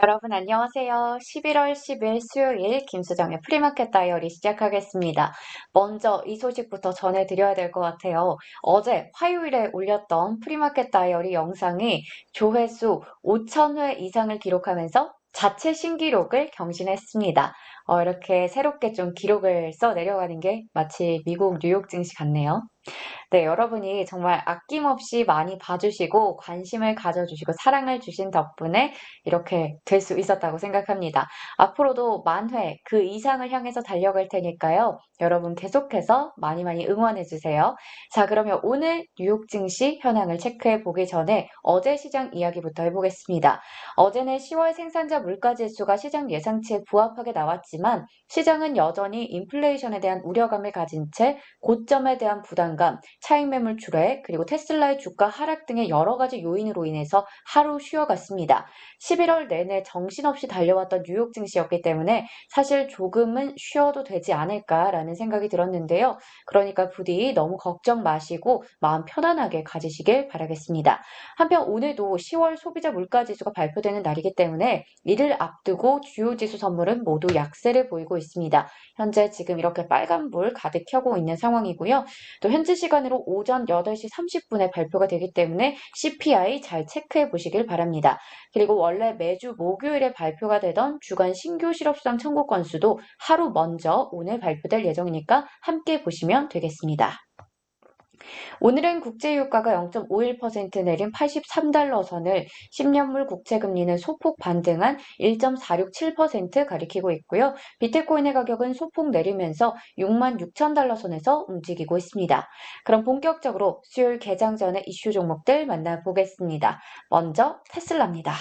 여러분 안녕하세요. 11월 10일 수요일 김수정의 프리마켓 다이어리 시작하겠습니다. 먼저 이 소식부터 전해드려야 될 것 같아요. 어제 화요일에 올렸던 프리마켓 다이어리 영상이 조회수 5,000회 이상을 기록하면서 자체 신기록을 경신했습니다. 이렇게 새롭게 좀 기록을 써 내려가는 게 마치 미국 뉴욕 증시 같네요. 네, 여러분이 정말 아낌없이 많이 봐주시고 관심을 가져주시고 사랑을 주신 덕분에 이렇게 될 수 있었다고 생각합니다. 앞으로도 만회 그 이상을 향해서 달려갈 테니까요. 여러분 계속해서 많이 많이 응원해주세요. 자, 그러면 오늘 뉴욕 증시 현황을 체크해 보기 전에 어제 시장 이야기부터 해보겠습니다. 어제는 10월 생산자 물가지수가 시장 예상치에 부합하게 나왔지만 시장은 여전히 인플레이션에 대한 우려감을 가진 채 고점에 대한 부담감, 차익 매물 출회, 그리고 테슬라의 주가 하락 등의 여러 가지 요인으로 인해서 하루 쉬어갔습니다. 11월 내내 정신없이 달려왔던 뉴욕 증시였기 때문에 사실 조금은 쉬어도 되지 않을까라는 생각이 들었는데요. 그러니까 부디 너무 걱정 마시고 마음 편안하게 가지시길 바라겠습니다. 한편 오늘도 10월 소비자 물가지수가 발표되는 날이기 때문에 이를 앞두고 주요 지수 선물은 모두 약세를 보이고 있습니다. 현재 지금 이렇게 빨간불 가득 켜고 있는 상황이고요. 또 현지 시간으로 오전 8시 30분에 발표가 되기 때문에 CPI 잘 체크해 보시길 바랍니다. 그리고 원래 매주 목요일에 발표가 되던 주간 신규 실업수당 청구 건수도 하루 먼저 오늘 발표될 예정이니까 함께 보시면 되겠습니다. 오늘은 국제유가가 0.51% 내린 83달러 선을 10년물 국채금리는 소폭 반등한 1.467% 가리키고 있고요. 비트코인의 가격은 소폭 내리면서 66,000달러 선에서 움직이고 있습니다. 그럼 본격적으로 수요일 개장 전의 이슈 종목들 만나보겠습니다. 먼저 테슬라입니다.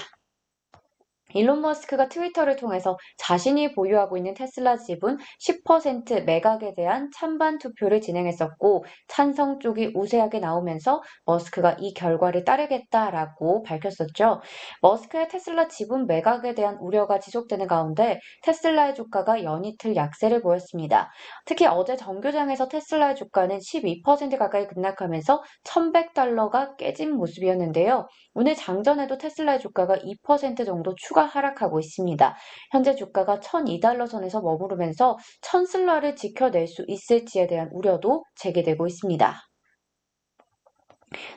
일론 머스크가 트위터를 통해서 자신이 보유하고 있는 테슬라 지분 10% 매각에 대한 찬반 투표를 진행했었고 찬성 쪽이 우세하게 나오면서 머스크가 이 결과를 따르겠다라고 밝혔었죠. 머스크의 테슬라 지분 매각에 대한 우려가 지속되는 가운데 테슬라의 주가가 연이틀 약세를 보였습니다. 특히 어제 정교장에서 테슬라의 주가는 12% 가까이 급락하면서 1,100달러가 깨진 모습이었는데요. 오늘 장전에도 테슬라의 주가가 2% 정도 추가 하락하고 있습니다. 현재 주가가 1,002달러 선에서 머무르면서 1,000슬라를 지켜낼 수 있을지에 대한 우려도 제기되고 있습니다.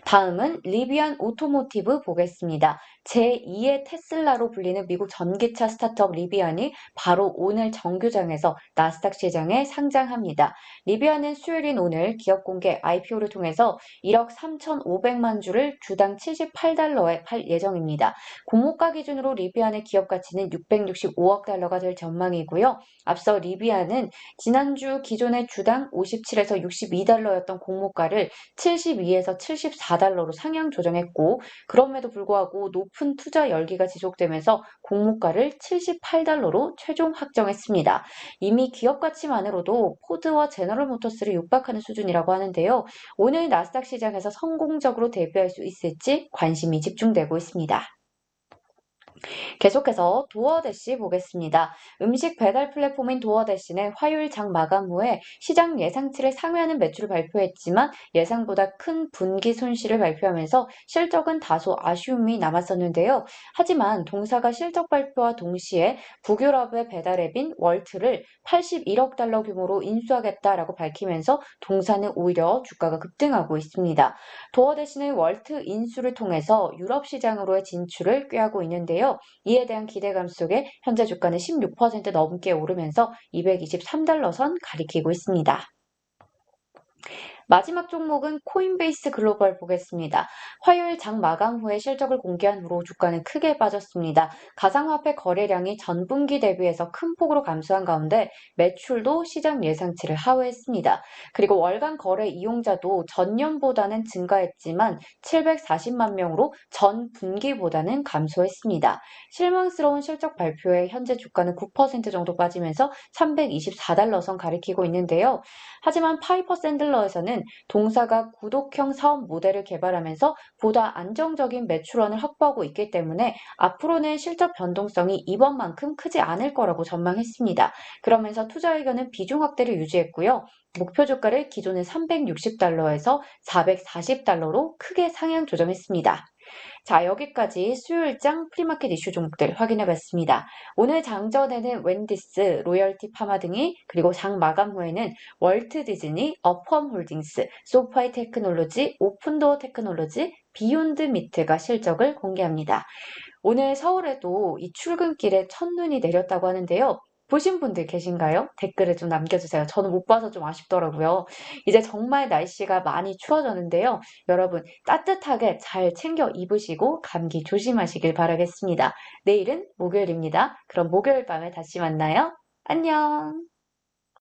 다음은 리비안 오토모티브 보겠습니다. 제2의 테슬라로 불리는 미국 전기차 스타트업 리비안이 바로 오늘 정규장에서 나스닥 시장에 상장합니다. 리비안은 수요일인 오늘 기업 공개 IPO를 통해서 1억 3,500만 주를 주당 78달러에 팔 예정입니다. 공모가 기준으로 리비안의 기업 가치는 665억 달러가 될 전망이고요. 앞서 리비안은 지난주 기존의 주당 57에서 62달러였던 공모가를 72에서 74달러로 상향 조정했고 그럼에도 불구하고 높은 투자 열기가 지속되면서 공모가를 78달러로 최종 확정했습니다. 이미 기업 가치만으로도 포드와 제너럴 모터스를 육박하는 수준이라고 하는데요. 오늘 나스닥 시장에서 성공적으로 데뷔할 수 있을지 관심이 집중되고 있습니다. 계속해서 도어대시 보겠습니다. 음식 배달 플랫폼인 도어대시는 화요일 장 마감 후에 시장 예상치를 상회하는 매출을 발표했지만 예상보다 큰 분기 손실을 발표하면서 실적은 다소 아쉬움이 남았었는데요. 하지만 동사가 실적 발표와 동시에 북유럽의 배달 앱인 월트를 81억 달러 규모로 인수하겠다라고 밝히면서 동사는 오히려 주가가 급등하고 있습니다. 도어대시는 월트 인수를 통해서 유럽 시장으로의 진출을 꾀하고 있는데요. 이에 대한 기대감 속에 현재 주가는 16% 넘게 오르면서 223달러 선 가리키고 있습니다. 마지막 종목은 코인베이스 글로벌 보겠습니다. 화요일 장 마감 후에 실적을 공개한 후로 주가는 크게 빠졌습니다. 가상화폐 거래량이 전분기 대비해서 큰 폭으로 감소한 가운데 매출도 시장 예상치를 하회했습니다. 그리고 월간 거래 이용자도 전년보다는 증가했지만 740만 명으로 전 분기보다는 감소했습니다. 실망스러운 실적 발표에 현재 주가는 9% 정도 빠지면서 324달러 선 가리키고 있는데요. 하지만 파이퍼 샌들러에서는 동사가 구독형 사업 모델을 개발하면서 보다 안정적인 매출원을 확보하고 있기 때문에 앞으로는 실적 변동성이 이번만큼 크지 않을 거라고 전망했습니다. 그러면서 투자 의견은 비중 확대를 유지했고요. 목표 주가를 기존의 360달러에서 440달러로 크게 상향 조정했습니다. 자, 여기까지 수요일장 프리마켓 이슈 종목들 확인해봤습니다. 오늘 장전에는 웬디스, 로열티 파마 등이, 그리고 장 마감 후에는 월트 디즈니, 어펌 홀딩스, 소파이 테크놀로지, 오픈도어 테크놀로지, 비욘드 미트가 실적을 공개합니다. 오늘 서울에도 이 출근길에 첫눈이 내렸다고 하는데요. 보신 분들 계신가요? 댓글을 좀 남겨주세요. 저는 못 봐서 좀 아쉽더라고요. 이제 정말 날씨가 많이 추워졌는데요. 여러분 따뜻하게 잘 챙겨 입으시고 감기 조심하시길 바라겠습니다. 내일은 목요일입니다. 그럼 목요일 밤에 다시 만나요. 안녕.